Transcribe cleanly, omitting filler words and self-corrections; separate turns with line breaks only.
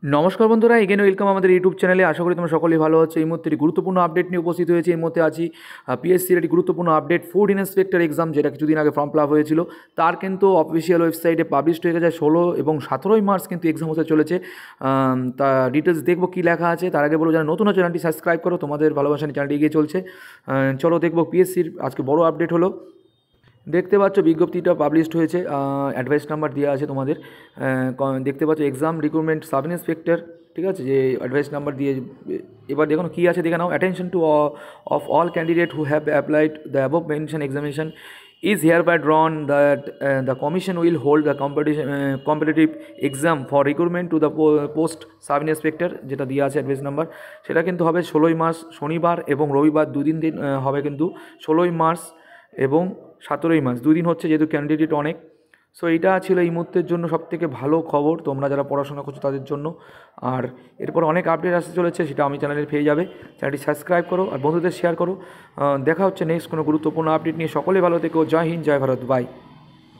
নমস্কার বন্ধুরা, again welcome আমাদের ইউটিউব চ্যানেলে। আশা করি তোমরা সকলেই ভালো আছো। এই মুহূর্তে একটি গুরুত্বপূর্ণ আপডেট নিয়ে উপস্থিত হয়েছে। এই মুহূর্তে আছি পিএসসির একটি গুরুত্বপূর্ণ আপডেট। ফুড ইন্সপেক্টর এক্সাম, যেটা কিছুদিন আগে ফর্ম ফিল আপ হয়েছিল, তার কিন্তু অফিসিয়াল ওয়েবসাইটে পাবলিশড হয়ে গেছে। 16 এবং 17 মার্চ কিন্তু এক্সাম হতে চলেছে। তা ডিটেলস দেখবো কী লেখা আছে। তার আগে বলো, যারা নতুন চ্যানেলটি সাবস্ক্রাইব করো, তোমাদের ভালোবাসা নিয়ে চ্যানেলটি এগিয়ে চলছে। চলো দেখবো পিএসসির আজকে বড় আপডেট হলো। দেখতে পাচ্ছ বিজ্ঞপ্তিটা পাবলিশড হয়েছে, অ্যাডভাইস নাম্বার দেওয়া আছে তোমাদের। দেখতে পাচ্ছ এক্সাম রিক্রুটমেন্ট সাব ইন্সপেক্টর, ঠিক আছে, যে অ্যাডভাইস নাম্বার দিয়ে। এবার দেখো কী আছে, দেখে নাও। Attention to of all candidate who have applied the above mention examination is hereby drawn that the commission will hold the competitive exam for recruitment to the post sub inspector, যেটা দেওয়া আছে অ্যাডভাইস নাম্বার। সেটা কিন্তু হবে 16 March, শনিবার এবং রবিবার দুদিন হবে কিন্তু। 16 মার্চ এবং 17 মার্চ দুদিন হচ্ছে, যেহেতু ক্যান্ডিডেট অনেক। সো এইটা ছিল এই মুহূর্তের জন্য সবথেকে ভালো খবর তোমরা যারা পড়াশোনা করছো তাদের জন্য। আর এরপর অনেক আপডেট আসতে চলেছে, সেটা আমি চ্যানেলে পেয়ে যাবে। চ্যানেলটি সাবস্ক্রাইব করো আর বন্ধুদের শেয়ার করো। দেখা হচ্ছে নেক্সট কোনো গুরুত্বপূর্ণ আপডেট নিয়ে। সকলে ভালো থেকো। জয় হিন্দ, জয় ভারত, বাই।